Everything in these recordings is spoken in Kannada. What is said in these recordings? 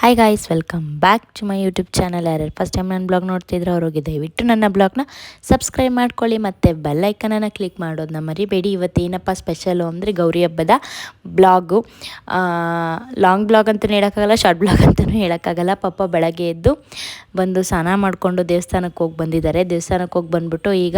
Hi guys, welcome back to my YouTube channel. ಯಾರ್ಯಾರು ಫಸ್ಟ್ ಟೈಮ್ ನನ್ನ ಬ್ಲಾಗ್ ನೋಡ್ತಿದ್ರೆ ಅವ್ರಿಗೆ ದಯವಿಟ್ಟು ನನ್ನ ಬ್ಲಾಗ್ನ ಸಬ್ಸ್ಕ್ರೈಬ್ ಮಾಡ್ಕೊಳ್ಳಿ ಮತ್ತು ಬೆಲ್ಲೈಕನನ್ನು ಕ್ಲಿಕ್ ಮಾಡೋದನ್ನ ಮರಿಬೇಡಿ. ಇವತ್ತು ಏನಪ್ಪ ಸ್ಪೆಷಲು ಅಂದರೆ ಗೌರಿ ಹಬ್ಬದ ಬ್ಲಾಗು. ಲಾಂಗ್ ಬ್ಲಾಗ್ ಅಂತಲೂ ಹೇಳೋಕ್ಕಾಗಲ್ಲ, ಶಾರ್ಟ್ ಬ್ಲಾಗ್ ಅಂತಲೂ ಹೇಳೋಕ್ಕಾಗಲ್ಲ. ಪಾಪ ಬೆಳಗ್ಗೆ ಎದ್ದು ಬಂದು ಸ್ನಾನ ಮಾಡಿಕೊಂಡು ದೇವಸ್ಥಾನಕ್ಕೆ ಹೋಗಿ ಬಂದಿದ್ದಾರೆ. ದೇವಸ್ಥಾನಕ್ಕೆ ಹೋಗಿ ಬಂದುಬಿಟ್ಟು ಈಗ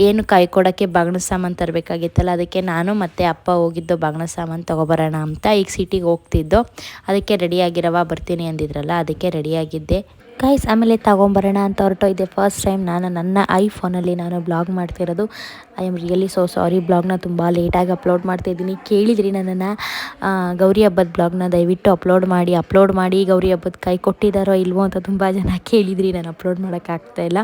ಏನು ಕಾಯ್ಕೊಡೋಕ್ಕೆ ಬಾಗಿನ ಸಾಮಾನು ತರಬೇಕಾಗಿತ್ತಲ್ಲ, ಅದಕ್ಕೆ ನಾನು ಮತ್ತು ಅಪ್ಪ ಹೋಗಿದ್ದು ಬಾಗಿನ ಸಾಮಾನು ತೊಗೊಬರೋಣ ಅಂತ. ಈಗ ಸಿಟಿಗೆ ಹೋಗ್ತಿದ್ದು, ಅದಕ್ಕೆ ರೆಡಿಯಾಗಿರವ ಬರ್ತೀನಿ ಅಂದಿದ್ರಲ್ಲ, ಅದಕ್ಕೆ ರೆಡಿಯಾಗಿದ್ದೆ ಗೈಸ್. ಆಮೇಲೆ ತಗೊಂಬರೋಣ ಅಂತ ಹೊರಟೋಯ್ದೆ. ಫಸ್ಟ್ ಟೈಮ್ ನಾನು ನನ್ನ ಐಫೋನಲ್ಲಿ ಬ್ಲಾಗ್ ಮಾಡ್ತಿರೋದು. I am really so sorry, ಬ್ಲಾಗ್ನ ತುಂಬ ಲೇಟಾಗಿ ಅಪ್ಲೋಡ್ ಮಾಡ್ತಾಯಿದ್ದೀನಿ. ಕೇಳಿದ್ರಿ ನನ್ನನ್ನು ಗೌರಿ ಹಬ್ಬದ ಬ್ಲಾಗ್ನ ದಯವಿಟ್ಟು ಅಪ್ಲೋಡ್ ಮಾಡಿ ಗೌರಿ ಹಬ್ಬದ ಕೈ ಕೊಟ್ಟಿದ್ದಾರೋ ಇಲ್ವೋ ಅಂತ ತುಂಬ ಜನ ಕೇಳಿದ್ರಿ. ನಾನು ಅಪ್ಲೋಡ್ ಮಾಡೋಕ್ಕಾಗ್ತಾಯಿಲ್ಲ,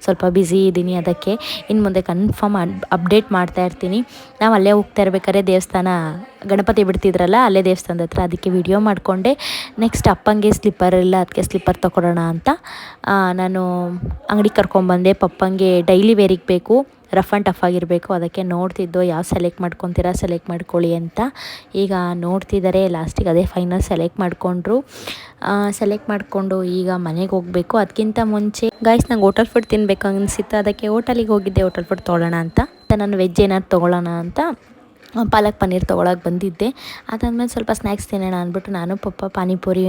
ಸ್ವಲ್ಪ ಬ್ಯುಸಿ ಇದ್ದೀನಿ. ಅದಕ್ಕೆ ಇನ್ನು ಮುಂದೆ ಕನ್ಫರ್ಮ್ ಅಪ್ಡೇಟ್ ಮಾಡ್ತಾಯಿರ್ತೀನಿ. ನಾವು ಅಲ್ಲೇ ಹೋಗ್ತಾ ಇರ್ಬೇಕಾದ್ರೆ ದೇವಸ್ಥಾನ ಗಣಪತಿ ಬಿಡ್ತಿದ್ರಲ್ಲ, ಅಲ್ಲೇ ದೇವಸ್ಥಾನದ ಹತ್ರ, ಅದಕ್ಕೆ ವಿಡಿಯೋ ಮಾಡಿಕೊಂಡೆ. ನೆಕ್ಸ್ಟ್ ಅಪ್ಪಂಗೆ ಸ್ಲಿಪ್ಪರ್ ಇಲ್ಲ, ಅದಕ್ಕೆ ಸ್ಲಿಪ್ಪರ್ ತೊಗೊಳೋಣ ಅಂತ ನಾನು ಅಂಗಡಿ ಕರ್ಕೊಂಬಂದೆ. ಪಪ್ಪಂಗೆ ಡೈಲಿ ವೇರಿಗೆ ಬೇಕು, ರಫ್ ಆ್ಯಂಡ್ ಟಫ್ ಆಗಿರಬೇಕು. ಅದಕ್ಕೆ ನೋಡ್ತಿದ್ದೋ ಯಾವ ಸೆಲೆಕ್ಟ್ ಮಾಡ್ಕೊತೀರಾ, ಸೆಲೆಕ್ಟ್ ಮಾಡ್ಕೊಳ್ಳಿ ಅಂತ. ಈಗ ನೋಡ್ತಿದ್ದಾರೆ, ಲಾಸ್ಟಿಗೆ ಅದೇ ಫೈನಲ್ ಸೆಲೆಕ್ಟ್ ಮಾಡಿಕೊಂಡು ಈಗ ಮನೆಗೆ ಹೋಗಬೇಕು. ಅದಕ್ಕಿಂತ ಮುಂಚೆ ಗೈಸ್, ನಂಗೆ ಹೋಟೆಲ್ ಫುಡ್ ತಿನ್ಬೇಕು ಅನಿಸಿತ್ತು. ಅದಕ್ಕೆ ಹೋಟೆಲಿಗೆ ಹೋಗಿದ್ದೆ, ಹೋಟೆಲ್ ಫುಡ್ ತೊಗೊಳ್ಳೋಣ ಅಂತ. ನಾನು ವೆಜ್ ಏನಾದ್ರು ತೊಗೊಳ್ಳೋಣ ಅಂತ ಪಾಲಕ್ ಪನ್ನೀರ್ ತೊಗೊಳಕ್ಕೆ ಬಂದಿದ್ದೆ. ಅದಾದಮೇಲೆ ಸ್ವಲ್ಪ ಸ್ನ್ಯಾಕ್ಸ್ ತಿನ್ನೋಣ ಅಂದ್ಬಿಟ್ಟು ನಾನು ಪಪ್ಪ ಪಾನಿಪುರಿ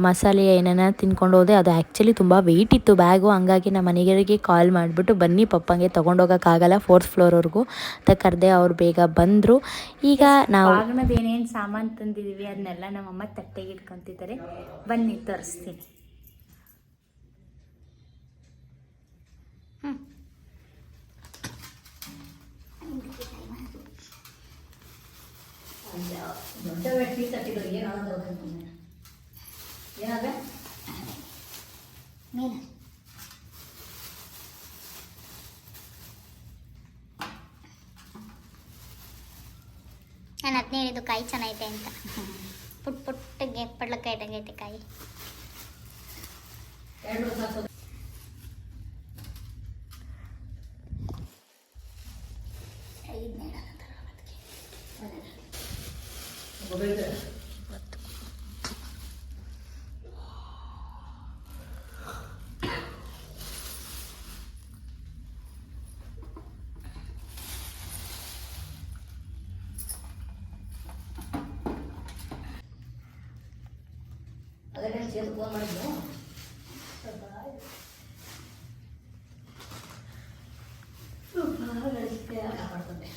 ಮಸಾಲೆ ಏನೇನ ತಿನ್ಕೊಂಡು ಹೋದೆ. ಅದು ಆ್ಯಕ್ಚುಲಿ ತುಂಬ ವೆಯ್ಟ್ ಇತ್ತು ಬ್ಯಾಗು. ಹಂಗಾಗಿ ನಮ್ಮ ಮನೆಯವರಿಗೆ ಕಾಲ್ ಮಾಡಿಬಿಟ್ಟು ಬನ್ನಿ ಪಪ್ಪಂಗೆ ತೊಗೊಂಡೋಗೋಕ್ಕಾಗಲ್ಲ 4th ಫ್ಲೋರ್ವರೆಗೂ ಅಂತ ಕರೆದೆ. ಅವ್ರು ಬೇಗ ಬಂದರು. ಈಗ ನಾವು ಏನೇನು ಸಾಮಾನು ತಂದಿದ್ದೀವಿ ಅದನ್ನೆಲ್ಲ ನಮ್ಮಮ್ಮ ತಟ್ಟೆಗೆ ಇಟ್ಕೊತಿದ್ದಾರೆ. ಬನ್ನಿ ತೋರಿಸ್ತೀನಿ. ದೊಡ್ಡ ವ್ಯಕ್ತಿ ತಟ್ಟಿದ್ರು ಏನಾದ್ರು ಏನಾದ್ರೆ ಮೀನು ನಾನು ಅದನ್ನೇ ಹೇಳಿದ್ದು, ಕಾಯಿ ಚೆನ್ನಾಗೈತೆ ಅಂತ. ಪುಟ್ಟಗೆ ಪಡ್ಲಕಾಯಿ ಇದ್ದಂಗೈತೆ ಕಾಯಿ. ಅದನ್ನೇ ಸೇರಿ ಫೋನ್ ಮಾಡಿದ್ದು. ಮಾಡ್ಕೊಂಡೆ.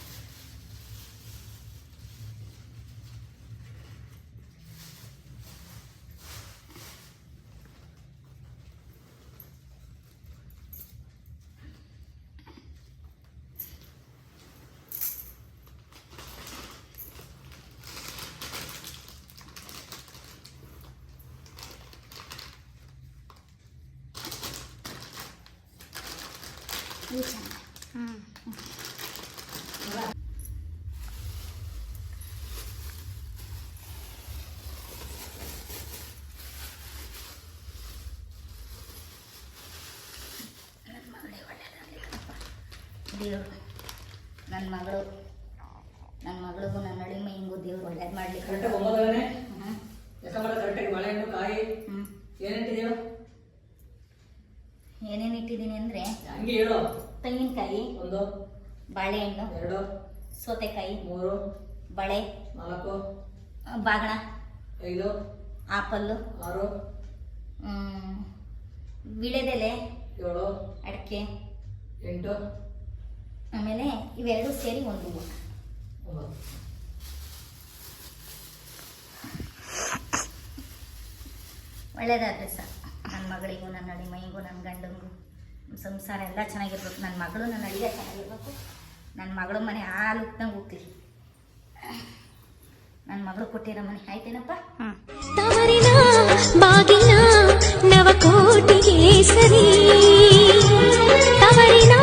ದೇವರು ನನ್ನ ಮಗಳಿಗೂ ನನ್ನ ಅಳಿ ಮೈಂಗೂ ದೇವ್ರು ಒಳ್ಳೇದು ಮಾಡ್ಲಿಕ್ಕೆ. ಏನೇನು ಇಟ್ಟಿದ್ದೀನಿ ಅಂದರೆ ತೆಂಗಿನಕಾಯಿ, ಬಾಳೆಹಣ್ಣು, ಸೌತೆಕಾಯಿ, ಬಳೆ, ಬಾಗಣ, ಆಪಲ್ಲು, ವೀಳ್ಯದೆಲೆ, ಅಡಿಕೆ, ಆಮೇಲೆ ಇವೆರಡು ಸೇರಿ ಒಂದು ಹೂವು. ಒಳ್ಳೇದಾದ್ರೆ ಸರ್ ನನ್ನ ಮಗಳಿಗೂ, ನನ್ನ ಅಡಿ ಮೈಗೂ, ನನ್ನ ಗಂಡಂಗೂ ಸಂಸಾರ ಎಲ್ಲ ಚೆನ್ನಾಗಿರ್ಬೇಕು. ನನ್ನ ಮಗಳು ನನ್ನ ಅಡಿಗೆ ಚೆನ್ನಾಗಿರ್ಬೇಕು. ನನ್ನ ಮಗಳು ಮನೆ ಹಾಲುತ್ತಂಗೆ ಹೋಗ್ತೀವಿ. ನನ್ನ ಮಗಳು ಕೊಟ್ಟಿರೋ ಮನೆ ಆಯ್ತೇನಪ್ಪ. ತವರಿನ ಬಾಗಿನ ನವಕೋಟಿಗೆ ಸರಿ, ತವರಿನ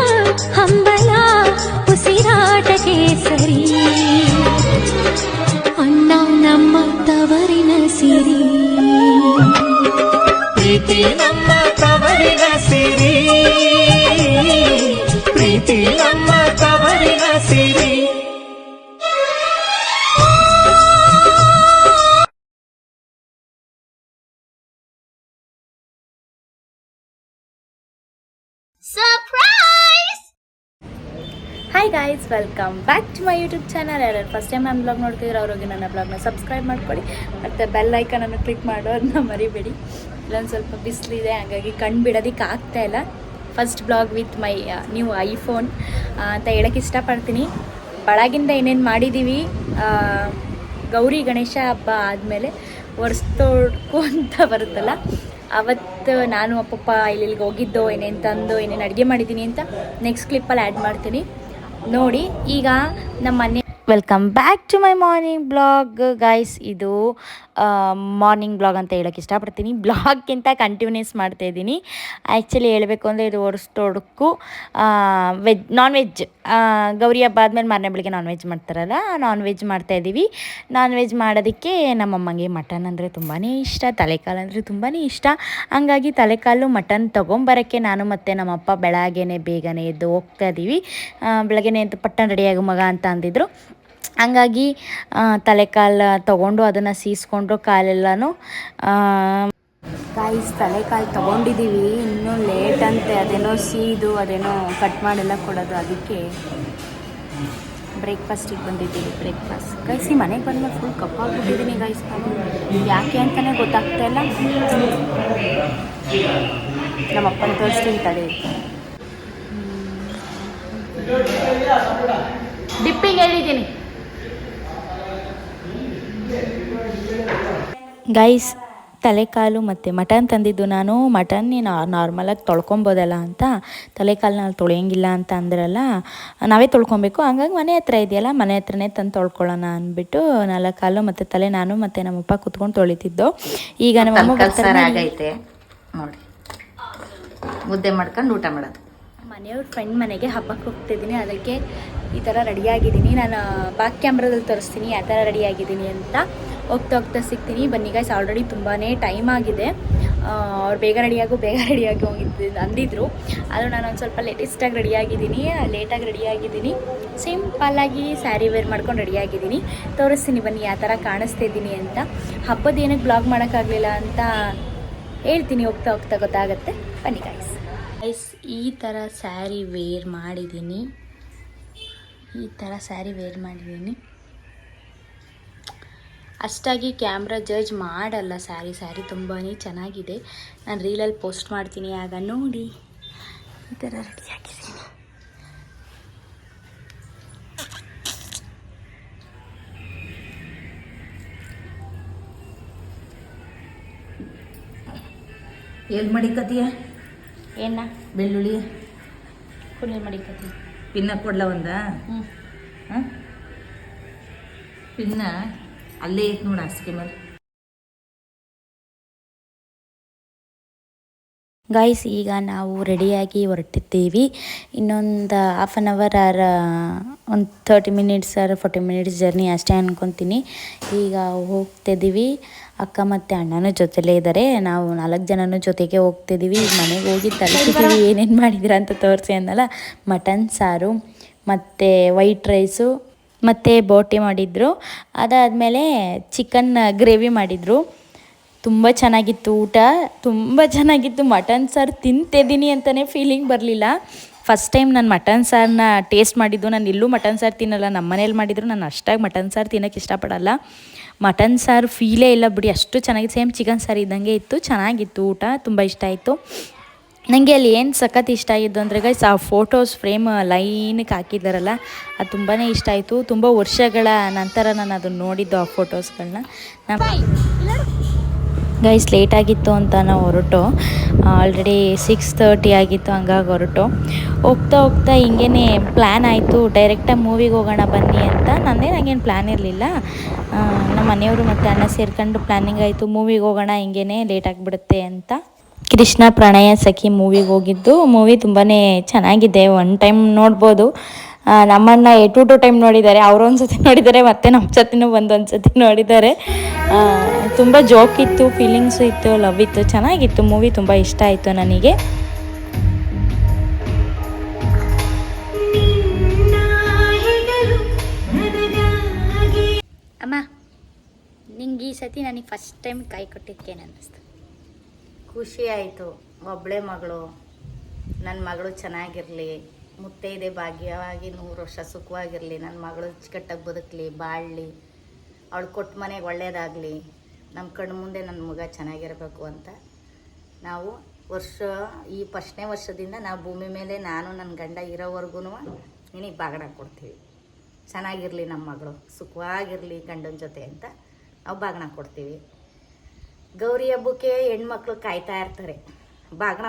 ಹಂಬಲ ಉಸಿರಾಟಕ್ಕೆ ಸರಿ, ಅಣ್ಣ ನಮ್ಮ ತವರಿನ ಸಿರಿ, ಪ್ರೀತಿ ನಮ್ಮ ತವರಿನ ಸಿರಿ, ಪ್ರೀತಿ ನಮ್ಮ ತವರಿನ ಸಿರಿ. Surprise. Hi guys, welcome back to my YouTube channel. ಯಾರು ಫಸ್ಟ್ ಟೈಮ್ ನನ್ನ ಬ್ಲಾಗ್ ನೋಡ್ತಿದ್ರೆ ಅವ್ರಿಗೆ ನನ್ನ ಬ್ಲಾಗ್ನ ಸಬ್ಸ್ಕ್ರೈಬ್ ಮಾಡ್ಕೊಳ್ಳಿ ಮತ್ತು ಬೆಲ್ ಐಕನನ್ನು ಕ್ಲಿಕ್ ಮಾಡೋದನ್ನ ಮರಿಬೇಡಿ. ಇಲ್ಲೊಂದು ಸ್ವಲ್ಪ ಬಿಸಿಲಿದೆ, ಹಾಗಾಗಿ ಕಣ್ಣು ಬಿಡೋದಕ್ಕೆ ಆಗ್ತಾ ಇಲ್ಲ. First blog with my new iPhone ಅಂತ ಹೇಳೋಕ್ಕೆ ಇಷ್ಟಪಡ್ತೀನಿ. ಬೆಳಗಿಂದ ಏನೇನು ಮಾಡಿದ್ದೀವಿ, ಗೌರಿ ಗಣೇಶ ಹಬ್ಬ ಆದಮೇಲೆ ವರ್ಷದೊಡ್ಕು ಅಂತ ಬರುತ್ತಲ್ಲ, ಅವತ್ತು ನಾನು ಅಪ್ಪಪ್ಪ ಇಲ್ಲಿಗೆ ಹೋಗಿದ್ದೋ, ಏನೇನು ತಂದು ಏನೇನು ಅಡುಗೆ ಮಾಡಿದ್ದೀನಿ ಅಂತ ನೆಕ್ಸ್ಟ್ ಕ್ಲಿಪ್ಪಲ್ಲಿ ಆ್ಯಡ್ ಮಾಡ್ತೀನಿ, ನೋಡಿ. ಈಗ ನಮ್ಮ ಮನೆ welcome back to my morning blog guys. ಇದು ಮಾರ್ನಿಂಗ್ ಬ್ಲಾಗ್ ಅಂತ ಹೇಳೋಕ್ಕೆ ಇಷ್ಟಪಡ್ತೀನಿ. ಬ್ಲಾಗ್ಗಿಂತ ಕಂಟಿನ್ಯೂಸ್ ಮಾಡ್ತಾಯಿದ್ದೀನಿ. ಆ್ಯಕ್ಚುಲಿ ಹೇಳಬೇಕು ಅಂದರೆ ಇದು ವರ್ಷದೊಡಕು ನಾನ್ ವೆಜ್, ಗೌರಿ ಹಬ್ಬ ಆದಮೇಲೆ ಮಾರನೇ ಬೆಳಿಗ್ಗೆ ನಾನ್ ವೆಜ್ ಮಾಡ್ತಾರಲ್ಲ, ನಾನ್ ವೆಜ್ ಮಾಡ್ತಾಯಿದ್ದೀವಿ. ನಾನ್ ವೆಜ್ ಮಾಡೋದಕ್ಕೆ ನಮ್ಮಮ್ಮಗೆ ಮಟನ್ ಅಂದರೆ ತುಂಬಾ ಇಷ್ಟ, ತಲೆಕಾಲು ಅಂದರೆ ತುಂಬಾ ಇಷ್ಟ. ಹಂಗಾಗಿ ತಲೆಕಾಲು ಮಟನ್ ತೊಗೊಂಬರೋಕ್ಕೆ ನಾನು ಮತ್ತು ನಮ್ಮಪ್ಪ ಬೇಗನೆ ಎದ್ದು ಹೋಗ್ತಾ ಇದ್ದೀವಿ. ಬೆಳಗ್ಗೆನೇ ಎದ್ದು ಪಟ್ಟಣ ರೆಡಿಯಾಗು ಮಗ ಅಂತ ಅಂದಿದ್ರು. ಹಂಗಾಗಿ ತಲೆಕಾಲು ತೊಗೊಂಡು ಅದನ್ನು ಸೀಸ್ಕೊಂಡು ಕಾಲೆಲ್ಲನೂ ಗೈಸ್ ತಲೆಕಾಲು ತೊಗೊಂಡಿದ್ದೀವಿ. ಇನ್ನೂ ಲೇಟ್ ಅಂತೆ, ಅದೇನೋ ಸೀದು ಅದೇನೋ ಕಟ್ ಮಾಡೆಲ್ಲ ಕೊಡೋದು, ಅದಕ್ಕೆ ಬ್ರೇಕ್ಫಾಸ್ಟಿಗೆ ಬಂದಿದ್ದೀವಿ. ಬ್ರೇಕ್ಫಾಸ್ಟ್ ಗೈಸ್, ಈ ಮನೆಗೆ ಬಂದಮೇಲೆ ಫುಲ್ ಕಪ್ಪಾಗ್ಬಿಟ್ಟಿದ್ದೀನಿ ಗೈಸ್. ನಾನು ಯಾಕೆ ಅಂತಲೇ ಗೊತ್ತಾಗ್ತಾ ಇಲ್ಲ. ನಮ್ಮಪ್ಪನ ತೋರಿಸ್ತೀನಿ ತಡೆ. ಡಿಪ್ಪಿಗೆ ಹೇಳಿದ್ದೀನಿ ಗೈಸ್. ತಲೆಕಾಲು ಮತ್ತು ಮಟನ್ ತಂದಿದ್ದು ನಾನು. ಮಟನ್ನೇ ನಾರ್ಮಲಾಗಿ ತೊಳ್ಕೊಬೋದಲ್ಲ ಅಂತ, ತಲೆಕಾಲನ್ನ ತೊಳೆಯೋಂಗಿಲ್ಲ ಅಂತ ಅಂದ್ರಲ್ಲ, ನಾವೇ ತೊಳ್ಕೊಬೇಕು. ಹಂಗಾಗಿ ಮನೆ ಹತ್ರ ಇದೆಯಲ್ಲ, ಮನೆ ಹತ್ರನೇ ತಂದು ತೊಳ್ಕೊಳ್ಳೋಣ ಅಂದ್ಬಿಟ್ಟು 4 ಕಾಲು ಮತ್ತು ತಲೆ ನಾನು ಮತ್ತು ನಮ್ಮಪ್ಪ ಕುತ್ಕೊಂಡು ತೊಳಿತಿದ್ದು. ಈಗ ನಮ್ಮಮ್ಮ ಆಗೈತೆ ನೋಡಿ, ಮುದ್ದೆ ಮಾಡ್ಕೊಂಡು ಊಟ ಮಾಡೋದು. ಮನೆಯವ್ರ ಫ್ರೆಂಡ್ ಮನೆಗೆ ಹಬ್ಬಕ್ಕೆ ಹೋಗ್ತಿದ್ದೀನಿ, ಅದಕ್ಕೆ ಈ ಥರ ರೆಡಿಯಾಗಿದ್ದೀನಿ. ನಾನು ಬ್ಯಾಕ್ ಕ್ಯಾಮ್ರಾದಲ್ಲಿ ತೋರಿಸ್ತೀನಿ ಯಾವ ಥರ ರೆಡಿಯಾಗಿದ್ದೀನಿ ಅಂತ. ಹೋಗ್ತಾ ಸಿಗ್ತೀನಿ. ಬನ್ನಿ ಗೈಸ್, ಆಲ್ರೆಡಿ ತುಂಬಾ ಟೈಮ್ ಆಗಿದೆ. ಅವ್ರು ಬೇಗ ರೆಡಿಯಾಗಿ ಹೋಗಿದ್ದು ಅಂದಿದ್ರು. ಆದರೂ ನಾನು ಒಂದು ಸ್ವಲ್ಪ ಲೇಟೆಸ್ಟಾಗಿ ರೆಡಿಯಾಗಿದ್ದೀನಿ. ಸಿಂಪಲ್ಲಾಗಿ ಸ್ಯಾರಿ ವೇರ್ ಮಾಡ್ಕೊಂಡು ರೆಡಿಯಾಗಿದ್ದೀನಿ. ತೋರಿಸ್ತೀನಿ ಬನ್ನಿ ಯಾವ ಥರ ಕಾಣಿಸ್ತಾ ಇದ್ದೀನಿ ಅಂತ. ಹಬ್ಬದ ಏನಕ್ಕೆ ಬ್ಲಾಗ್ ಮಾಡೋಕ್ಕಾಗಲಿಲ್ಲ ಅಂತ ಹೇಳ್ತೀನಿ, ಹೋಗ್ತಾ ಗೊತ್ತಾಗುತ್ತೆ. ಬನ್ನಿ ಗೈಸ್. ಈ ಥರ ಸ್ಯಾರಿ ವೇರ್ ಮಾಡಿದ್ದೀನಿ. ಅಷ್ಟಾಗಿ ಕ್ಯಾಮ್ರಾ ಜಡ್ಜ್ ಮಾಡಲ್ಲ. ಸ್ಯಾರಿ ತುಂಬಾ ಚೆನ್ನಾಗಿದೆ. ನಾನು ರೀಲಲ್ಲಿ ಪೋಸ್ಟ್ ಮಾಡ್ತೀನಿ, ಆಗ ನೋಡಿ. ಈ ಥರ ರೆಡಿಯಾಗಿದ್ದೀನಿ. ಏನು ಮಡಿಕತೀಯ? ಏನ ಬೆಳ್ಳುಳ್ಳಿ ಕುಳ್ಳಿ ಮಡಿಕತಿ. ಪಿನ್ನ ಕೊಡ್ಲ ಒಂದ? ಹಾಂ, ಪಿನ್ನ ಅಲ್ಲೇ ಐತೆ ನೋಡಿ ಹಾಸಿಗೆ ಮೇಲೆ. ಗೈಸ್, ಈಗ ನಾವು ರೆಡಿಯಾಗಿ ಹೊರಟಿದ್ದೀವಿ. ಇನ್ನೊಂದು ಹಾಫ್ ಆನ್ ಅವರ್ ಆರ್ ಒಂದು 30 ಮಿನಿಟ್ಸ್ ಆರ್ 40 ಮಿನಿಟ್ಸ್ ಜರ್ನಿ ಅಷ್ಟೇ ಅನ್ಕೊತೀನಿ. ಈಗ ಹೋಗ್ತಿದ್ದೀವಿ. ಅಕ್ಕ ಮತ್ತು ಅಣ್ಣನೂ ಜೊತೆಲೇ ಇದ್ದಾರೆ. ನಾವು 4 ಜನನೂ ಜೊತೆಗೆ ಹೋಗ್ತಿದ್ದೀವಿ. ಈಗ ಮನೆಗೆ ಹೋಗಿ ತಲುಪಿದ್ದೀವಿ. ಏನೇನು ಮಾಡಿದ್ದೀರಾ ಅಂತ ತೋರಿಸಿ ಅನ್ನಲ್ಲ. ಮಟನ್ ಸಾರು ಮತ್ತು ವೈಟ್ ರೈಸು ಮತ್ತು ಬೋಟಿ ಮಾಡಿದರು. ಅದಾದಮೇಲೆ ಚಿಕನ್ ಗ್ರೇವಿ ಮಾಡಿದರು. ತುಂಬ ಚೆನ್ನಾಗಿತ್ತು ಊಟ, ತುಂಬ ಚೆನ್ನಾಗಿತ್ತು. ಮಟನ್ ಸಾರು ತಿಂತಿದ್ದೀನಿ ಅಂತಲೇ ಫೀಲಿಂಗ್ ಬರಲಿಲ್ಲ. ಫಸ್ಟ್ ಟೈಮ್ ನಾನು ಮಟನ್ ಸಾರನ್ನ ಟೇಸ್ಟ್ ಮಾಡಿದ್ದು. ನಾನು ಇಲ್ಲೂ ಮಟನ್ ಸಾರು ತಿನ್ನಲ್ಲ, ನಮ್ಮ ಮನೇಲಿ ಮಾಡಿದ್ರು ನಾನು ಅಷ್ಟಾಗಿ ಮಟನ್ ಸಾರು ತಿನ್ನೋಕ್ಕೆ ಇಷ್ಟಪಡಲ್ಲ. ಮಟನ್ ಸಾರು ಫೀಲೇ ಇಲ್ಲ ಬಿಡಿ, ಅಷ್ಟು ಚೆನ್ನಾಗಿತ್ತು. ಸೇಮ್ ಚಿಕನ್ ಸಾರು ಇದ್ದಂಗೆ ಇತ್ತು, ಚೆನ್ನಾಗಿತ್ತು ಊಟ, ತುಂಬ ಇಷ್ಟ ಆಯಿತು ನನಗೆ. ಅಲ್ಲಿ ಏನು ಸಖತ್ ಇಷ್ಟ ಆಗಿದ್ದು ಅಂದರೆ ಗೈಸ್, ಆ ಫೋಟೋಸ್ ಫ್ರೇಮ್ ಲೈನಿಗೆ ಹಾಕಿದ್ದಾರಲ್ಲ, ಅದು ತುಂಬಾ ಇಷ್ಟ ಆಯಿತು. ತುಂಬ ವರ್ಷಗಳ ನಂತರ ನಾನು ಅದನ್ನು ನೋಡಿದ್ದು, ಆ ಫೋಟೋಸ್ಗಳನ್ನ. ಗೈಸ್, ಲೇಟ್ ಆಗಿತ್ತು ಅಂತ ನಾವು ಹೊರಟು. ಆಲ್ರೆಡಿ 6:30 ಆಗಿತ್ತು, ಹಂಗಾಗಿ ಹೋಗ್ತಾ ಹಿಂಗೇ ಪ್ಲ್ಯಾನ್ ಆಯಿತು. ಡೈರೆಕ್ಟಾಗಿ ಮೂವಿಗೆ ಹೋಗೋಣ ಬನ್ನಿ ಅಂತ. ನಂಗೇನು ಪ್ಲ್ಯಾನ್ ಇರಲಿಲ್ಲ. ನಮ್ಮ ಮನೆಯವರು ಮತ್ತು ಅಣ್ಣ ಸೇರ್ಕೊಂಡು ಪ್ಲ್ಯಾನಿಂಗ್ ಆಯಿತು, ಮೂವಿಗೆ ಹೋಗೋಣ, ಹಿಂಗೇ ಲೇಟ್ ಆಗಿಬಿಡುತ್ತೆ ಅಂತ. ಕೃಷ್ಣ ಪ್ರಣಯ ಸಖಿ ಮೂವಿಗೆ ಹೋಗಿದ್ದು. ಮೂವಿ ತುಂಬಾ ಚೆನ್ನಾಗಿದೆ, 1 ಟೈಮ್ ನೋಡ್ಬೋದು. ನಮ್ಮನ್ನ 2 ಟೈಮ್ ನೋಡಿದ್ದಾರೆ. ಅವರು ಒಂದ್ಸತಿ ನೋಡಿದ್ದಾರೆ, ಮತ್ತು ನಮ್ಮ ಜೊತೆನೂ ಒಂದೊಂದು ಸತಿ ನೋಡಿದ್ದಾರೆ. ತುಂಬ ಜೋಕ್ ಇತ್ತು, ಫೀಲಿಂಗ್ಸು ಇತ್ತು, ಲವ್ ಇತ್ತು, ಚೆನ್ನಾಗಿತ್ತು ಮೂವಿ. ತುಂಬ ಇಷ್ಟ ಆಯಿತು ನನಗೆ. ಅಮ್ಮ, ನಿಂಗೆ ಈ ಸತಿ ನನಗೆ ಫಸ್ಟ್ ಟೈಮ್ ಕೈ ಕೊಟ್ಟಿದ್ದಕ್ಕೇನು ಅನ್ನಿಸ್ತು? ಖುಷಿ ಆಯಿತು. ಒಬ್ಬಳೇ ಮಗಳು ನನ್ನ ಮಗಳು ಚೆನ್ನಾಗಿರಲಿ, ಮುತ್ತೈದೆ ಭಾಗ್ಯವಾಗಿ 100 ವರ್ಷ ಸುಖವಾಗಿರಲಿ, ನನ್ನ ಮಗಳು ಅಚ್ಚುಕಟ್ಟಾಗಿ ಬದುಕಲಿ, ಬಾಳಲಿ, ಅವಳು ಕೊಟ್ಟ ಮನೆಗೆ ಒಳ್ಳೇದಾಗಲಿ, ನಮ್ಮ ಕಣ್ಣು ಮುಂದೆ ನನ್ನ ಮಗ ಚೆನ್ನಾಗಿರಬೇಕು ಅಂತ ನಾವು ಈ ಫಸ್ಟ್ನೇ ವರ್ಷದಿಂದ ನಾವು ಭೂಮಿ ಮೇಲೆ ನಾನು ನನ್ನ ಗಂಡ ಇರೋವರೆಗೂ ನಿನಗೆ ಬಾಗಣ ಕೊಡ್ತೀವಿ. ಚೆನ್ನಾಗಿರಲಿ, ನಮ್ಮ ಮಗಳು ಸುಖವಾಗಿರಲಿ ಗಂಡನ ಜೊತೆ ಅಂತ ನಾವು ಬಾಗಣ ಕೊಡ್ತೀವಿ. ಗೌರಿ ಹಬ್ಬಕ್ಕೆ ಹೆಣ್ಮಕ್ಳು ಕಾಯ್ತಾ ಇರ್ತಾರೆ, ಬಾಗಣ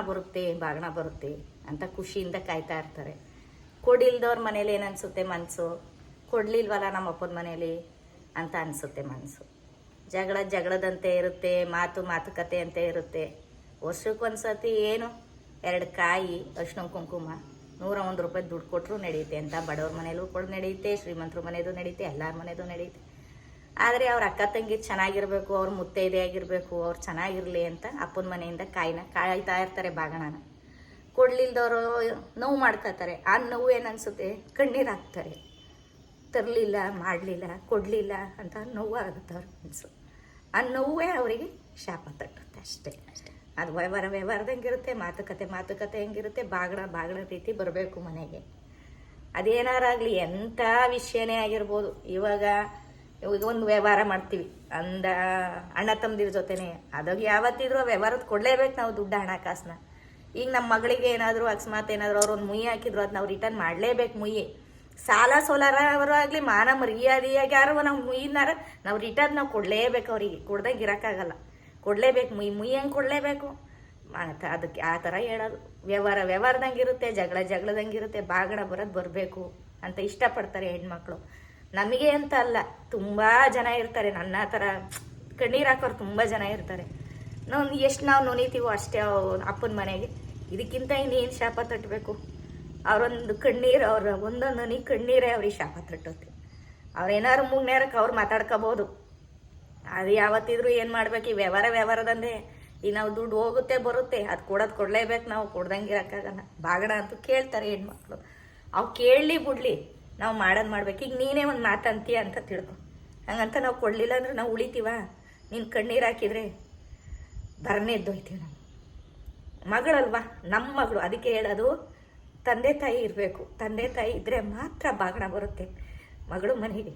ಬರುತ್ತೆ ಅಂತ ಖುಷಿಯಿಂದ ಕಾಯ್ತಾ ಇರ್ತಾರೆ. ಕೊಡಿಲ್ದವ್ರ ಮನೇಲಿ ಏನು ಅನಿಸುತ್ತೆ ಮನಸ್ಸು, ಕೊಡಲಿಲ್ವಲ್ಲ ನಮ್ಮ ಅಪ್ಪನ ಮನೇಲಿ ಅಂತ ಅನಿಸುತ್ತೆ ಮನಸ್ಸು. ಜಗಳದಂತೆ ಇರುತ್ತೆ, ಮಾತುಕತೆ ಅಂತ ಇರುತ್ತೆ. ವರ್ಷಕ್ಕೊಂದ್ಸತಿ ಏನು 2 ಕಾಯಿ ಅರ್ಶಿನ ಕುಂಕುಮ 101 ರೂಪಾಯಿ ದುಡ್ಡು ಕೊಟ್ಟರು ನಡೆಯುತ್ತೆ ಅಂತ ಬಡವ್ರ ಮನೇಲೂ ಕೂಡ ನಡೆಯುತ್ತೆ, ಶ್ರೀಮಂತರ ಮನೆಯದು ನಡೆಯುತ್ತೆ, ಎಲ್ಲರ ಮನೆಯದು ನಡೆಯುತ್ತೆ. ಆದರೆ ಅವ್ರ ಅಕ್ಕ ತಂಗಿ ಚೆನ್ನಾಗಿರಬೇಕು, ಅವ್ರ ಮುತ್ತೈದೆ ಆಗಿರಬೇಕು, ಅವ್ರು ಚೆನ್ನಾಗಿರಲಿ ಅಂತ ಅಪ್ಪನ ಮನೆಯಿಂದ ಕಾಯ್ತಾ ಇರ್ತಾರೆ ಬಾಗಣನ. ಕೊಡಲಿಲ್ದವರು ನೋವು ಮಾಡ್ಕೋತಾರೆ. ಆ ನೋವು ಏನನ್ಸುತ್ತೆ, ಕಣ್ಣೀರು ಹಾಕ್ತಾರೆ. ತರಲಿಲ್ಲ, ಮಾಡಲಿಲ್ಲ, ಕೊಡಲಿಲ್ಲ ಅಂತ ನೋವು ಆಗುತ್ತೆ ಅವ್ರ ಮನಸ್ಸು. ಆ ನೋವೇ ಅವರಿಗೆ ಶಾಪ ತಟ್ಟುತ್ತೆ ಅಷ್ಟೇ. ಅದು ವ್ಯವಹಾರದಂಗಿರುತ್ತೆ, ಮಾತುಕತೆ ಹೆಂಗಿರುತ್ತೆ, ಬಾಗಣ ರೀತಿ ಬರಬೇಕು ಮನೆಗೆ. ಅದೇನಾರಾಗಲಿ, ಎಂಥ ವಿಷಯನೇ ಆಗಿರ್ಬೋದು. ಇವಾಗ ಒಂದು ವ್ಯವಹಾರ ಮಾಡ್ತೀವಿ ಅಣ್ಣ ತಮ್ಮದಿರ ಜೊತೆನೆ, ಅದಾಗ ಯಾವತ್ತಿದ್ರು ವ್ಯವಹಾರದ ಕೊಡಲೇಬೇಕು ನಾವು ದುಡ್ಡು ಹಣಕಾಸನ್ನ. ಈಗ ನಮ್ಮ ಮಗಳಿಗೆ ಏನಾದರೂ ಅಕಸ್ಮಾತ್ ಏನಾದರೂ ಅವ್ರು ಒಂದು ಮುಯ್ಯಿ ಹಾಕಿದ್ರು ಅದು ನಾವು ರಿಟರ್ನ್ ಮಾಡಲೇಬೇಕು. ಮುಯ್ಯಿ ಸಾಲ ಸೋಲಾರವರು ಆಗಲಿ, ಮಾನ ಮರ್ಯಾದೆಯಾಗಿ ಯಾರು ನಾವು ಮುಯ್ಯಿನಾರ ನಾವು ರಿಟರ್ನ್ ನಾವು ಕೊಡಲೇಬೇಕು. ಅವರಿಗೆ ಕೊಡ್ದಂಗೆ ಇರೋಕ್ಕಾಗಲ್ಲ, ಕೊಡಲೇಬೇಕು. ಮುಯ್ಯಿ ಹಂಗೆ ಕೊಡಲೇಬೇಕು. ಅದಕ್ಕೆ ಆ ಥರ ಹೇಳೋದು. ವ್ಯವಹಾರದಂಗಿರುತ್ತೆ, ಜಗಳದಂಗಿರುತ್ತೆ. ಬಾಗಣ ಬರಬೇಕು ಅಂತ ಇಷ್ಟಪಡ್ತಾರೆ ಹೆಣ್ಮಕ್ಳು. ನಮಗೆ ಅಂತ ಅಲ್ಲ, ತುಂಬ ಜನ ಇರ್ತಾರೆ ನನ್ನ ಥರ ಕಣ್ಣೀರು ಹಾಕೋರು ತುಂಬ ಜನ ಇರ್ತಾರೆ. ಎಷ್ಟು ನಾವು ನೊನಿತೀವೋ ಅಷ್ಟೇ ಅಪ್ಪನ ಮನೆಗೆ. ಇದಕ್ಕಿಂತ ಇನ್ನೇನು ಶಾಪ ತಟ್ಟಬೇಕು? ಅವರೊಂದು ಕಣ್ಣೀರು, ಅವ್ರ ಒಂದೊಂದು ನೊನಿ ಕಣ್ಣೀರೇ ಅವ್ರಿಗೆ ಶಾಪ ತಟ್ಟುತ್ತೆ. ಅವ್ರೇನಾದ್ರು ಮುಗ್ನೇರಕ್ಕೆ ಅವ್ರು ಮಾತಾಡ್ಕೋಬೋದು. ಅದು ಯಾವತ್ತಿದ್ರು ಏನು ಮಾಡ್ಬೇಕು, ಈ ವ್ಯವಹಾರದಂದೆ ಈಗ ನಾವು ದುಡ್ಡು ಹೋಗುತ್ತೆ ಬರುತ್ತೆ, ಅದು ಕೊಡಲೇಬೇಕು. ನಾವು ಕೊಡ್ದಂಗೆ ಇರೋಕ್ಕಾಗಲ್ಲ. ಬಾಗಣ ಅಂತೂ ಕೇಳ್ತಾರೆ ಹೆಣ್ಮಕ್ಳು. ಅವು ಕೇಳಲಿ ಬಿಡ್ಲಿ, ನಾವು ಮಾಡ್ಬೇಕು. ಈಗ ನೀನೇ ಒಂದು ಮಾತಂತೀಯ ಅಂತ ತಿಳ್ಕೊ. ಹಂಗಂತ ನಾವು ಕೊಡಲಿಲ್ಲ ಅಂದ್ರೆ ನಾವು ಉಳಿತೀವ? ನೀನು ಕಣ್ಣೀರು ಹಾಕಿದರೆ ಬರನೇ ಎದ್ದೋಯ್ತೀವಿ ನಾವು. ಮಗಳಲ್ವಾ, ನಮ್ಮ ಮಗಳು. ಅದಕ್ಕೆ ಹೇಳೋದು, ತಂದೆ ತಾಯಿ ಇರಬೇಕು. ತಂದೆ ತಾಯಿ ಇದ್ದರೆ ಮಾತ್ರ ಬಾಗಣ ಬರುತ್ತೆ ಮಗಳು ಮನೆಗೆ.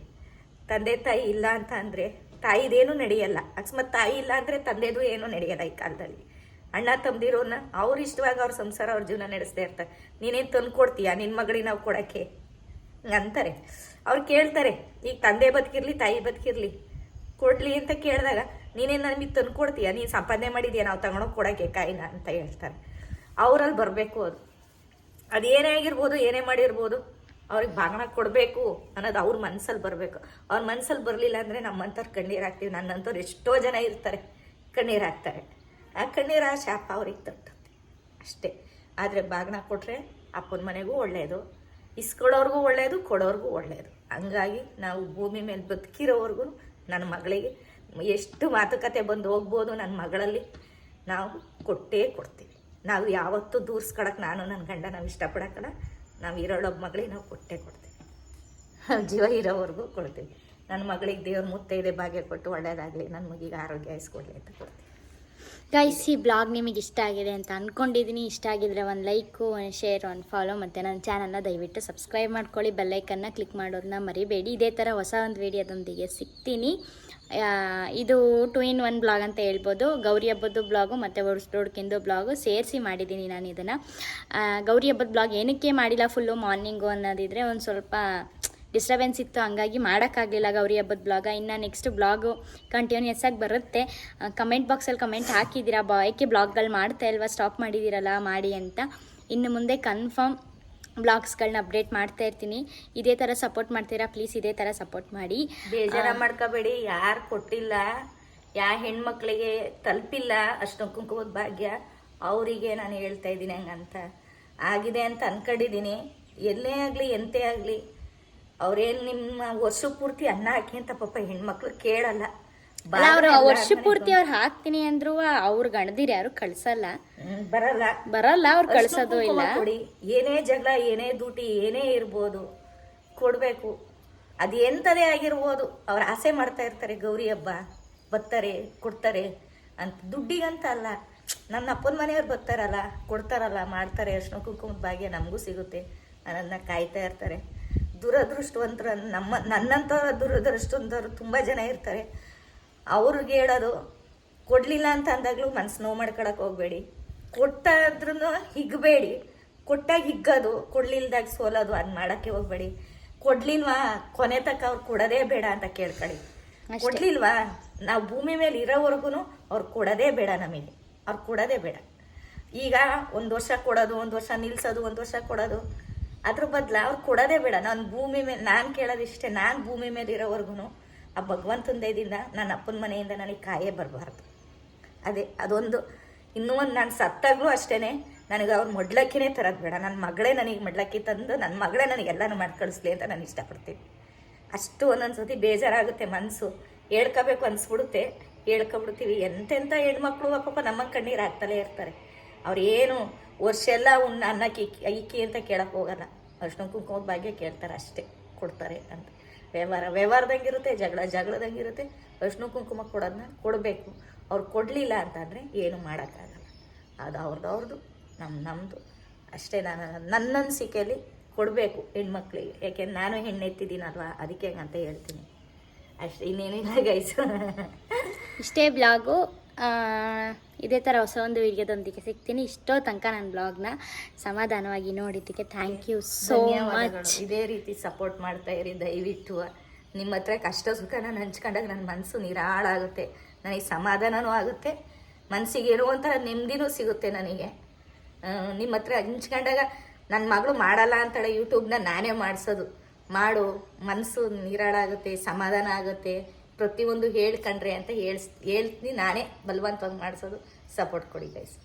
ತಂದೆ ತಾಯಿ ಇಲ್ಲ ಅಂತ ಅಂದರೆ ತಾಯಿದೇನು ನಡೆಯಲ್ಲ. ಅಕಸ್ಮಾತ್ ತಾಯಿ ಇಲ್ಲ ಅಂದರೆ ತಂದೆದು ಏನೂ ನಡೆಯಲ್ಲ ಈ ಕಾಲದಲ್ಲಿ. ಅಣ್ಣ ತಮ್ಮದಿರೋನ್ನ ಅವ್ರು ಇಷ್ಟವಾಗಿ ಅವ್ರ ಸಂಸಾರ, ಅವ್ರ ಜೀವನ ನಡೆಸ್ತಾ ಇರ್ತಾರೆ. ನೀನೇನು ತಂದು ಕೊಡ್ತೀಯಾ ನಿನ್ನ ಮಗಳಿಗೆ ನಾವು ಕೊಡೋಕ್ಕೆ ಅಂತಾರೆ. ಅವ್ರು ಕೇಳ್ತಾರೆ, ಈಗ ತಂದೆ ಬದುಕಿರ್ಲಿ ತಾಯಿ ಬದುಕಿರ್ಲಿ ಕೊಡಲಿ ಅಂತ ಕೇಳಿದಾಗ ನೀನೇನು ನಮಗೆ ತಂದು ಕೊಡ್ತೀಯಾ, ನೀನು ಸಂಪಾದನೆ ಮಾಡಿದ್ಯಾ ನಾವು ತಗೊಂಡೋಗಿ ಕೊಡೋಕ್ಕೆ ಕಾಯಿನ ಅಂತ ಹೇಳ್ತಾರೆ. ಅವರಲ್ಲಿ ಬರಬೇಕು. ಅದೇನೇ ಆಗಿರ್ಬೋದು, ಏನೇ ಮಾಡಿರ್ಬೋದು, ಅವ್ರಿಗೆ ಬಾಗಣ ಕೊಡಬೇಕು ಅನ್ನೋದು ಅವ್ರ ಮನಸ್ಸಲ್ಲಿ ಬರಬೇಕು. ಅವ್ರ ಮನಸ್ಸಲ್ಲಿ ಬರಲಿಲ್ಲ ಅಂದರೆ ನಮ್ಮಂಥವ್ರು ಕಣ್ಣೀರು ಹಾಕ್ತೀವಿ. ನನ್ನಂಥವ್ರು ಎಷ್ಟೋ ಜನ ಇರ್ತಾರೆ ಕಣ್ಣೀರು ಹಾಕ್ತಾರೆ. ಆ ಕಣ್ಣೀರು ಆ ಶಾಪ ಅವ್ರಿಗೆ ತಟ್ಟುತ್ತೆ ಅಷ್ಟೇ. ಆದರೆ ಬಾಗಣ ಕೊಟ್ಟರೆ ಅಪ್ಪನ ಮನೆಗೂ ಒಳ್ಳೆಯದು, ಇಸ್ಕೊಳ್ಳೋರ್ಗೂ ಒಳ್ಳೆಯದು, ಕೊಡೋರ್ಗೂ ಒಳ್ಳೆಯದು. ಹಂಗಾಗಿ ನಾವು ಭೂಮಿ ಮೇಲೆ ಬದುಕಿರೋವರೆಗೂ ನನ್ನ ಮಗಳಿಗೆ ಎಷ್ಟು ಮಾತುಕತೆ ಬಂದು ಹೋಗ್ಬೋದು, ನನ್ನ ಮಗಳಲ್ಲಿ ನಾವು ಕೊಟ್ಟೇ ಕೊಡ್ತೀವಿ. ನಾವು ಯಾವತ್ತೂ ದೂರ್ಸ್ಕೊಳಕ್ಕೆ ನಾನು ನನ್ನ ಗಂಡ ನಾವು ಇಷ್ಟಪಡೋಕ್ಕಲ್ಲ. ನಾವು ಇರೋಳೊಬ್ಬ ಮಗಳಿಗೆ ನಾವು ಕೊಟ್ಟೇ ಕೊಡ್ತೀವಿ. ಜೀವ ಇರೋವರೆಗೂ ಕೊಡ್ತೀವಿ. ನನ್ನ ಮಗಳಿಗೆ ದೇವ್ರ ಮುತ್ತೈದೆ ಭಾಗ್ಯ ಕೊಟ್ಟು ಒಳ್ಳೇದಾಗಲಿ, ನನ್ನ ಮಗಿಗೆ ಆರೋಗ್ಯ ಇಸ್ಕೊಡ್ಲಿ ಅಂತ ಕೊಡ್ತೀವಿ. ಗೈಸ್, ಈ ಬ್ಲಾಗ್ ನಿಮಗೆ ಇಷ್ಟ ಆಗಿದೆ ಅಂತ ಅಂದ್ಕೊಂಡಿದ್ದೀನಿ. ಇಷ್ಟ ಆಗಿದ್ರೆ ಒಂದು ಲೈಕು, ಒಂದು ಶೇರ್, ಒಂದು ಫಾಲೋ, ಮತ್ತು ನನ್ನ ಚಾನಲ್ನ ದಯವಿಟ್ಟು ಸಬ್ಸ್ಕ್ರೈಬ್ ಮಾಡ್ಕೊಳ್ಳಿ. ಬೆಲ್ಲೈಕನ್ನ ಕ್ಲಿಕ್ ಮಾಡೋದನ್ನ ಮರಿಬೇಡಿ. ಇದೇ ಥರ ಹೊಸ ಒಂದು ವಿಡಿಯೋದೊಂದಿಗೆ ಸಿಗ್ತೀನಿ. ಇದು 2-in-1 ಬ್ಲಾಗ್ ಅಂತ ಹೇಳ್ಬೋದು. ಗೌರಿ ಹಬ್ಬದ ಬ್ಲಾಗು ಮತ್ತು ಹೊಡ್ಸ್ಕಿಂದು ಬ್ಲಾಗು ಸೇರಿಸಿ ಮಾಡಿದ್ದೀನಿ ನಾನು ಇದನ್ನು. ಗೌರಿ ಹಬ್ಬದ ಬ್ಲಾಗ್ ಏನಕ್ಕೆ ಮಾಡಿಲ್ಲ ಫುಲ್ಲು ಮಾರ್ನಿಂಗು ಅನ್ನೋದಿದ್ರೆ ಒಂದು ಸ್ವಲ್ಪ ಡಿಸ್ಟರ್ಬೆನ್ಸ್ ಇತ್ತು, ಹಂಗಾಗಿ ಮಾಡೋಕ್ಕಾಗಲಿಲ್ಲ ಗೌರಿ ಹಬ್ಬದ ಬ್ಲಾಗ. ಇನ್ನು ನೆಕ್ಸ್ಟ್ ಬ್ಲಾಗು ಕಂಟಿನ್ಯೂಸ್ ಆಗಿ ಬರುತ್ತೆ. ಕಮೆಂಟ್ ಬಾಕ್ಸಲ್ಲಿ ಕಮೆಂಟ್ ಹಾಕಿದ್ದೀರಾ, ಏಕೆ ಬ್ಲಾಗ್ಗಳು ಮಾಡ್ತಾ ಇಲ್ವಾ, ಸ್ಟಾಪ್ ಮಾಡಿದ್ದೀರಲ್ಲ, ಮಾಡಿ ಅಂತ. ಇನ್ನು ಮುಂದೆ ಕನ್ಫರ್ಮ್ ಬ್ಲಾಗ್ಸ್ಗಳನ್ನ ಅಪ್ಡೇಟ್ ಮಾಡ್ತಾ ಇರ್ತೀನಿ. ಇದೇ ಥರ ಸಪೋರ್ಟ್ ಮಾಡ್ತೀರಾ, ಪ್ಲೀಸ್ ಇದೇ ಥರ ಸಪೋರ್ಟ್ ಮಾಡಿ. ಬೇಜಾರ ಮಾಡ್ಕೋಬೇಡಿ. ಯಾರು ಕೊಟ್ಟಿಲ್ಲ, ಹೆಣ್ಮಕ್ಳಿಗೆ ತಲುಪಿಲ್ಲ ಅಷ್ಟು ಕುಂಕುಮದ ಭಾಗ್ಯ, ಅವರಿಗೆ ನಾನು ಹೇಳ್ತಾ ಇದ್ದೀನಿ ಹಂಗಂತ ಆಗಿದೆ ಅಂತ ಅನ್ಕೊಂಡಿದ್ದೀನಿ. ಎಲ್ಲೇ ಆಗಲಿ ಎಂತೇ ಆಗಲಿ, ಅವ್ರೇನು ನಿಮ್ಮ ವರ್ಷ ಪೂರ್ತಿ ಅನ್ನ ಹಾಕಿ ಅಂತ ಪಾಪ ಹೆಣ್ಮಕ್ಳು ಕೇಳಲ್ಲ. ಅವ್ರು ವರ್ಷ ಪೂರ್ತಿ ಅವ್ರು ಹಾಕ್ತೀನಿ ಅಂದ್ರು ಅವ್ರು ಗಣದಿರ್ ಯಾರು ಕಳ್ಸಲ್ಲ, ಬರಲ್ಲ ಅವ್ರು ಕಳ್ಸೋದು ಇಲ್ಲ. ಕೊಡಿ, ಏನೇ ಜಗಳ, ಏನೇ ದುಟಿ, ಏನೇ ಇರ್ಬೋದು ಕೊಡಬೇಕು. ಅದು ಎಂಥದೇ ಆಗಿರ್ಬೋದು, ಅವ್ರು ಆಸೆ ಮಾಡ್ತಾ ಇರ್ತಾರೆ. ಗೌರಿ ಹಬ್ಬ ಬರ್ತಾರೆ ಕೊಡ್ತಾರೆ ಅಂತ, ದುಡ್ಡಿಗಂತ ಅಲ್ಲ. ನನ್ನ ಅಪ್ಪನ ಮನೆಯವ್ರು ಬರ್ತಾರಲ್ಲ, ಕೊಡ್ತಾರಲ್ಲ, ಮಾಡ್ತಾರೆ, ಅರ್ಶಿನ ಕುಂಕುಮದ ಭಾಗ್ಯ ನಮಗೂ ಸಿಗುತ್ತೆ ನನ್ನನ್ನು ಕಾಯ್ತಾ ಇರ್ತಾರೆ. ದುರದೃಷ್ಟವಂತರ ನನ್ನಂಥ ದುರದೃಷ್ಟವಂತರು ತುಂಬ ಜನ ಇರ್ತಾರೆ. ಅವ್ರಿಗೆ ಹೇಳೋದು, ಕೊಡಲಿಲ್ಲ ಅಂತ ಅಂದಾಗಲೂ ಮನ್ಸು ನೋವು ಮಾಡ್ಕೊಳಕ್ಕೆ ಹೋಗಬೇಡಿ, ಕೊಟ್ಟಾದ್ರೂ ಹಿಗ್ಬೇಡಿ, ಕೊಟ್ಟಾಗ ಹಿಗ್ಗೋದು, ಕೊಡ್ಲಿಲ್ದಾಗ ಸೋಲೋದು ಅದು ಮಾಡೋಕ್ಕೆ ಹೋಗಬೇಡಿ. ಕೊಡ್ಲಿಲ್ವಾ ಕೊನೆ ತಕ್ಕ ಅವ್ರು ಕೊಡೋದೇ ಬೇಡ ಅಂತ ಕೇಳ್ಕೊಳ್ಳಿ. ಕೊಡ್ಲಿಲ್ವಾ ನಾವು ಭೂಮಿ ಮೇಲೆ ಇರೋವರೆಗೂ ಅವ್ರು ಕೊಡೋದೇ ಬೇಡ, ನಮಗೆ ಅವ್ರು ಕೊಡೋದೇ ಬೇಡ. ಈಗ 1 ವರ್ಷ ಕೊಡೋದು, 1 ವರ್ಷ ನಿಲ್ಸೋದು, 1 ವರ್ಷ ಕೊಡೋದು, ಅದ್ರ ಬದಲು ಅವ್ರು ಕೊಡೋದೇ ಬೇಡ. ನಾನು ಭೂಮಿ ಮೇಲೆ ನಾನು ಕೇಳೋದಿಷ್ಟೇ, ನಾನು ಭೂಮಿ ಮೇಲೆ ಇರೋವರೆಗೂ ಆ ಭಗವಂತನ ದಯದಿಂದ ನನ್ನ ಅಪ್ಪನ ಮನೆಯಿಂದ ನನಗೆ ಕಾಯೇ ಬರಬಾರ್ದು. ಅದೊಂದು. ಇನ್ನೂ ಒಂದು, ನಾನು ಸತ್ತಾಗಲೂ ಅಷ್ಟೇ, ನನಗೆ ಅವ್ರು ಮಡ್ಲಕ್ಕಿನೇ ತರೋದು ಬೇಡ. ನನ್ನ ಮಗಳೇ ನನಗೆ ಮಡ್ಲಕ್ಕಿ ತಂದು ನನ್ನ ಮಗಳೇ ನನಗೆ ಎಲ್ಲನೂ ಮಾಡಿ ಕಳಿಸ್ಲಿ ಅಂತ ನಾನು ಇಷ್ಟಪಡ್ತೀನಿ. ಅಷ್ಟು ಒಂದೊಂದು ಸತಿ ಬೇಜಾರಾಗುತ್ತೆ, ಮನಸ್ಸು ಹೇಳ್ಕೋಬೇಕು ಅನಿಸ್ಬಿಡುತ್ತೆ, ಹೇಳ್ಕೊಬಿಡ್ತೀವಿ. ಎಂತೆಂಥ ಹೆಣ್ಮಕ್ಳು ಪಾಪ ನಮ್ಮ ಕಣ್ಣೀರು ಹಾಕ್ತಲೇ ಇರ್ತಾರೆ. ಅವ್ರು ಏನು ವರ್ಷ ಎಲ್ಲ ಅನ್ನಕ್ಕೆ ಇಕ್ಕಿ ಅಂತ ಕೇಳಕ್ಕೆ ಹೋಗಲ್ಲ, ಅರ್ಶಿನ ಕುಂಕುಮದ ಭಾಗ್ಯ ಕೇಳ್ತಾರೆ ಅಷ್ಟೇ, ಕೊಡ್ತಾರೆ ಅಂತ. ವ್ಯವಹಾರದಂಗಿರುತ್ತೆ, ಜಗಳದಂಗಿರುತ್ತೆ. ಅರ್ಶಿನ ಕುಂಕುಮ ಕೊಡೋದನ್ನ ಕೊಡಬೇಕು. ಅವ್ರು ಕೊಡಲಿಲ್ಲ ಅಂತಂದರೆ ಏನು ಮಾಡೋಕ್ಕಾಗಲ್ಲ. ಅದು ಅವ್ರದ್ದು ನಮ್ಮದು ಅಷ್ಟೇ. ನನ್ನ ಅನಿಸಿಕೆಯಲ್ಲಿ ಕೊಡಬೇಕು ಹೆಣ್ಮಕ್ಳಿಗೆ, ಯಾಕೆಂದ್ರೆ ನಾನು ಹೆಣ್ಣೆತ್ತಿದ್ದೀನಲ್ವಾ, ಅದಕ್ಕೆ ಅಂತ ಹೇಳ್ತೀನಿ ಅಷ್ಟೇ, ಇನ್ನೇನಿಲ್ಲ ಗೈಸ್. ಇಷ್ಟೇ ಬ್ಲಾಗು. ಇದೇ ಥರ ಹೊಸ ಒಂದು ವಿಡಿಯೋದೊಂದಿಗೆ ಸಿಗ್ತೀನಿ. ಇಷ್ಟೋ ತನಕ ನನ್ನ ಬ್ಲಾಗ್ನ ಸಮಾಧಾನವಾಗಿ ನೋಡಿದ್ದಕ್ಕೆ ಥ್ಯಾಂಕ್ ಯು ಸೋ ಮಚ್. ಇದೇ ರೀತಿ ಸಪೋರ್ಟ್ ಮಾಡ್ತಾ ಇರಿ ದಯವಿಟ್ಟು. ನಿಮ್ಮ ಹತ್ರ ಕಷ್ಟ ಸುಖ ನಾನು ಹಂಚ್ಕೊಂಡಾಗ ನನ್ನ ಮನಸ್ಸು ನಿರಾಳಾಗುತ್ತೆ, ನನಗೆ ಸಮಾಧಾನವೂ ಆಗುತ್ತೆ, ಮನಸ್ಸಿಗೆ ಏನೋ ಒಂಥರ ನೆಮ್ಮದಿನೂ ಸಿಗುತ್ತೆ ನನಗೆ. ನಿಮ್ಮ ಹತ್ರ ಹಂಚ್ಕೊಂಡಾಗ ನನ್ನ ಮಗಳು ಮಾಡಲ್ಲ ಅಂತಾಳೆ ಯೂಟ್ಯೂಬ್ನ ನಾನೇ ಮಾಡಿಸೋದು, ಮಾಡು, ಮನಸ್ಸು ನಿರಾಳಾಗುತ್ತೆ, ಸಮಾಧಾನ ಆಗುತ್ತೆ, ಪ್ರತಿಯೊಂದು ಹೇಳ್ಕೊಂಡ್ರೆ ಅಂತ ಹೇಳ್ತೀನಿ ನಾನೇ ಬಲವಂತವಾಗಿ ಮಾಡಿಸೋದು. ಸಪೋರ್ಟ್ ಕೊಡಿ ಗೈಸ್.